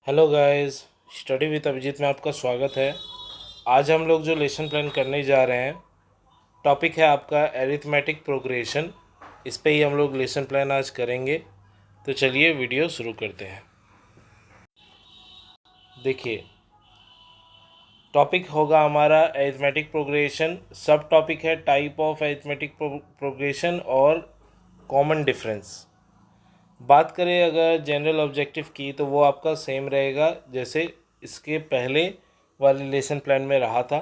Hello guys, study with Abhijit में आपका स्वागत है। आज हम लोग जो लेसन प्लान करने जा रहे हैं, टॉपिक है आपका एरिथमेटिक प्रोग्रेशन। इस पे ही हम लोग लेसन प्लान आज करेंगे। तो चलिए वीडियो शुरू करते हैं। देखिए, टॉपिक होगा हमारा एरिथमेटिक प्रोग्रेशन। सब टॉपिक है टाइप ऑफ एरिथमेटिक प्रोग्रेशन और कॉमन डिफरेंस। बात करें अगर जनरल ऑब्जेक्टिव की, तो वो आपका सेम रहेगा जैसे इसके पहले वाले लेसन प्लान में रहा था।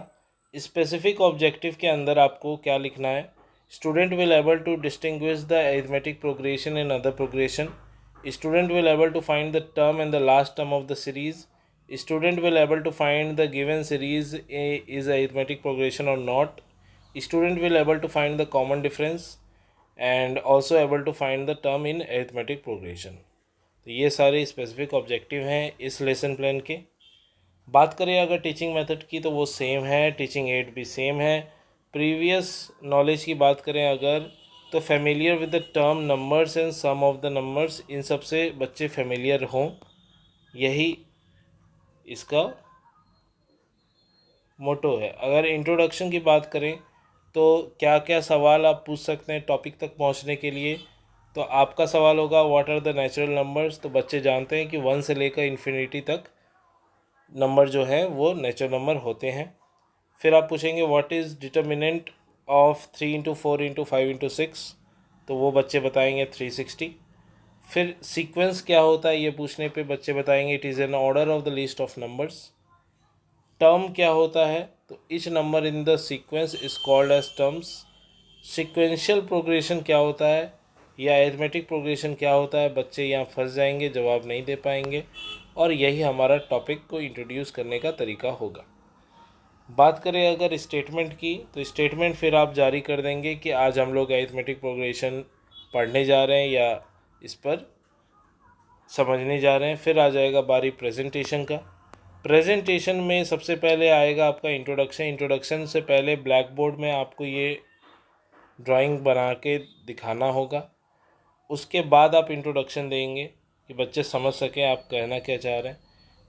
स्पेसिफिक ऑब्जेक्टिव के अंदर आपको क्या लिखना है? Student will able to distinguish the arithmetic progression in other progression. Student will able to find the term and the last term of the series. Student will able to find the given series is arithmetic progression और not. Student will able to find the common difference and also able to find the term in arithmetic progression. तो ये सारे specific objective हैं इस lesson plan के। बात करें अगर टीचिंग मेथड की, तो वो सेम है, टीचिंग एड भी सेम है। प्रीवियस नॉलेज की बात करें अगर, तो familiar with the term numbers and sum of the numbers, इन सब से बच्चे फेमिलियर हों, यही इसका मोटो है। अगर इंट्रोडक्शन की बात करें तो क्या क्या सवाल आप पूछ सकते हैं टॉपिक तक पहुंचने के लिए। तो आपका सवाल होगा what are the natural numbers. तो बच्चे जानते हैं कि 1 से लेकर इन्फिनिटी तक नंबर जो है वो नेचुरल नंबर होते हैं। फिर आप पूछेंगे व्हाट इज़ डिटर्मिनेंट ऑफ 3 × 4 × 5 × 6। तो वो बच्चे बताएंगे 360। फिर सीक्वेंस क्या होता है ये पूछने पे बच्चे बताएंगे it is an order of the list of numbers. Term क्या होता है? तो each number in the sequence is called as terms. Sequential progression क्या होता है या अरिथमेटिक प्रोग्रेशन क्या होता है, बच्चे यहाँ फंस जाएंगे, जवाब नहीं दे पाएंगे। और यही हमारा टॉपिक को इंट्रोड्यूस करने का तरीका होगा। बात करें अगर स्टेटमेंट की, तो स्टेटमेंट फिर आप जारी कर देंगे कि आज हम लोग अरिथमेटिक प्रोग्रेशन पढ़ने जा रहे हैं या इस पर समझने जा रहे हैं। फिर आ जाएगा बारी प्रेजेंटेशन का। प्रेजेंटेशन में सबसे पहले आएगा आपका इंट्रोडक्शन। इंट्रोडक्शन से पहले ब्लैक बोर्ड में आपको ये ड्राइंग बना के दिखाना होगा। उसके बाद आप इंट्रोडक्शन देंगे कि बच्चे समझ सकें आप कहना क्या चाह रहे हैं।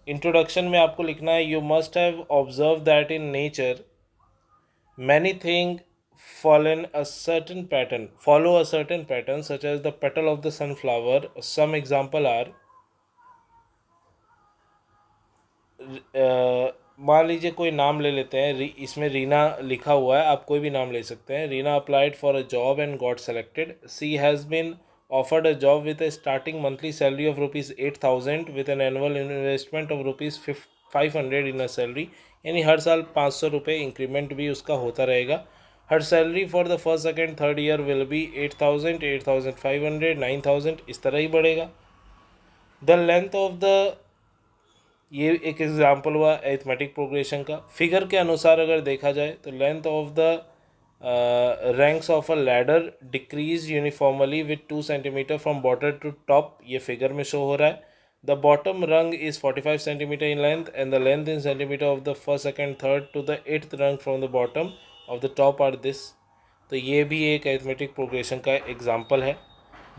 इंट्रोडक्शन में आपको लिखना है you must have observe that in nature many thing follow a certain pattern such as the petal of the sunflower. Some example are मान लीजिए कोई नाम ले लेते हैं, इसमें रीना लिखा हुआ है, आप कोई भी नाम ले सकते हैं। Reena applied for a job and got selected. She has been offered a job with a starting monthly salary of ₹8,000 with an annual investment of ₹500 in a salary। यानी हर साल 500 रुपये इंक्रीमेंट भी उसका होता रहेगा। Her salary for the first second third year will be 8,000, 8,500, 9,000, इस तरह ही बढ़ेगा। द लेंथ ऑफ द, ये एक एग्जांपल हुआ अरिथमेटिक प्रोग्रेशन का। फिगर के अनुसार अगर देखा जाए तो length of the ranks of a ladder decreases uniformly with 2 centimetre from bottom to top, ये फिगर में शो हो रहा है। The bottom rung is 45 centimetre in length and the length in centimetre of the first second third to the 8th rung from the bottom of the top are this. तो ये भी एक arithmetic progression का example है।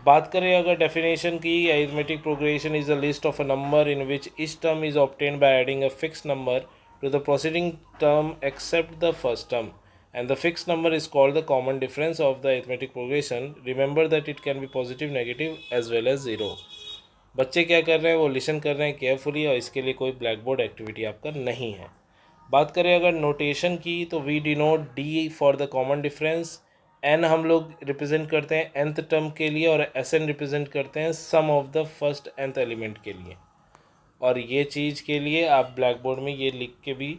बात करें अगर definition की, arithmetic progression is a list of a number in which each term is obtained by adding a fix number to the proceeding term except the first term and the fixed number is called the common difference of the arithmetic progression. Remember that it can be positive, negative as well as zero। बच्चे क्या कर रहे हैं, वो listen कर रहे हैं carefully, और इसके लिए कोई ब्लैक बोर्ड एक्टिविटी आपका नहीं है। बात करें अगर नोटेशन की, तो we denote D for the common difference. एन हम लोग रिप्रेजेंट करते हैं nth टर्म के लिए और एस एन रिप्रेजेंट करते हैं sum of the first nth element के लिए। और ये चीज़ के लिए आप ब्लैक बोर्ड में ये लिख के भी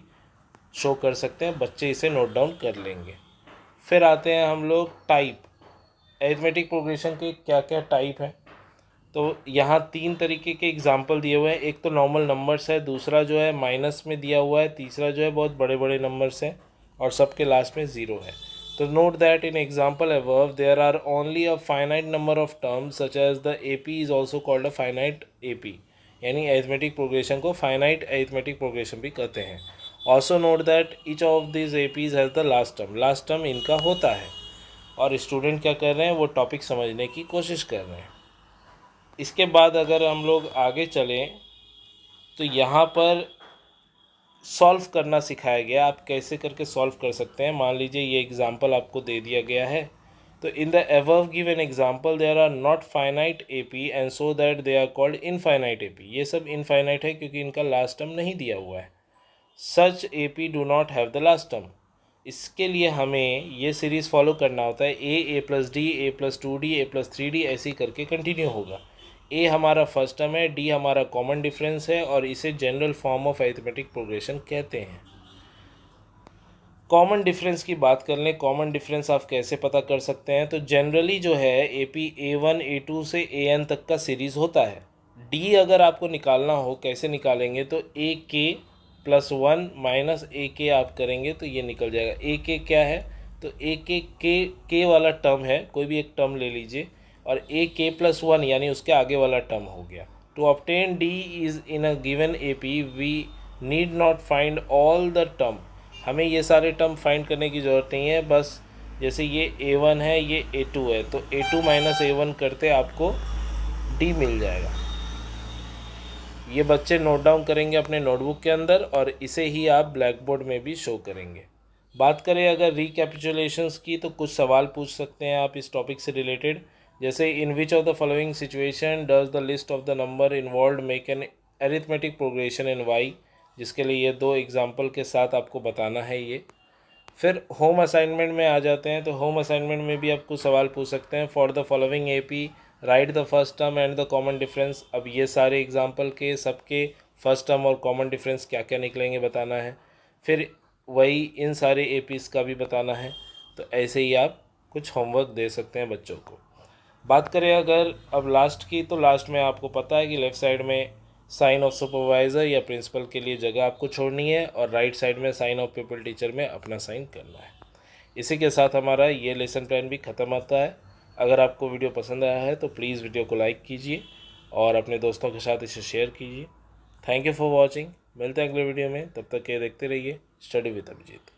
शो कर सकते हैं, बच्चे इसे नोट डाउन कर लेंगे। फिर आते हैं हम लोग टाइप। अरिथमेटिक प्रोग्रेशन के क्या क्या टाइप हैं, तो यहाँ 3 तरीके के एग्जाम्पल दिए हुए हैं। एक तो नॉर्मल नंबर्स है, दूसरा जो है माइनस में दिया हुआ है, तीसरा जो है बहुत बड़े बड़े नंबर्स हैं और सबके लास्ट में ज़ीरो है। तो note that in example above there are only a finite number of terms such as the AP is also called a finite AP। यानी अरिथमेटिक प्रोग्रेशन को फाइनाइट अरिथमेटिक प्रोग्रेशन भी कहते हैं। Also note that each of this APs has the last term इनका होता है। और student क्या कर रहे हैं, वो टॉपिक समझने की कोशिश कर रहे हैं। इसके बाद अगर हम लोग आगे चलें तो यहाँ पर सॉल्व करना सिखाया गया, आप कैसे करके सॉल्व कर सकते हैं। मान लीजिए ये एग्जांपल आपको दे दिया गया है, तो in the above given example there are not finite AP and so that they are called infinite AP. ये सब इनफाइनाइट है क्योंकि इनका लास्ट टर्म नहीं दिया हुआ है। Such AP do not have the last term. इसके लिए हमें ये सीरीज़ फॉलो करना होता है, a plus d, a plus 2d, a plus 3d, ऐसे ही करके कंटिन्यू होगा। ए हमारा फर्स्ट टर्म है, डी हमारा कॉमन डिफरेंस है, और इसे general form of arithmetic progression कहते हैं। कॉमन डिफरेंस की बात कर लें, कॉमन डिफरेंस आप कैसे पता कर सकते हैं, तो जनरली जो है AP A1 A2 से AN तक का सीरीज़ होता है। डी अगर आपको निकालना हो, कैसे निकालेंगे, तो AK+1 माइनस AK आप करेंगे तो ये निकल जाएगा। AK क्या है, तो AK के वाला टर्म है, कोई भी एक टर्म ले लीजिए, और AK+1 यानी उसके आगे वाला टर्म हो गया। To obtain D is in a given AP we need not find all the term. हमें ये सारे टर्म फाइंड करने की ज़रूरत नहीं है, बस जैसे ये A1 है, ये A2 है, तो A2 माइनस A1 करते आपको D मिल जाएगा। ये बच्चे नोट डाउन करेंगे अपने नोटबुक के अंदर, और इसे ही आप ब्लैक बोर्ड में भी शो करेंगे। बात करें अगर रिकैपिचुलेशंस की, तो कुछ सवाल पूछ सकते हैं आप इस टॉपिक से रिलेटेड, जैसे in which of the following situation does the list of the number involve make an arithmetic progression in why, जिसके लिए ये 2 एग्जाम्पल के साथ आपको बताना है ये। फिर होम असाइनमेंट में आ जाते हैं, तो होम असाइनमेंट में भी आप कुछ सवाल पूछ सकते हैं। For the following AP right the first term and the common difference. अब ये सारे एग्जाम्पल के सबके फर्स्ट टर्म और कॉमन डिफरेंस क्या क्या निकलेंगे बताना है। फिर वही इन सारे APs का भी बताना है। तो ऐसे ही आप कुछ होमवर्क दे सकते हैं बच्चों को। बात करें अगर अब लास्ट की, तो लास्ट में आपको पता है कि लेफ़्ट साइड में साइन ऑफ सुपरवाइज़र या प्रिंसिपल के लिए जगह आपको छोड़नी है, और राइट साइड में साइन ऑफ पीपल टीचर में अपना साइन करना है। इसी के साथ हमारा ये लेसन प्लान भी ख़त्म होता है। अगर आपको वीडियो पसंद आया है तो प्लीज़ वीडियो को लाइक कीजिए और अपने दोस्तों के साथ इसे शेयर कीजिए। Thank you for watching. मिलते हैं अगले वीडियो में, तब तक ये देखते रहिए स्टडी विद अभिजीत।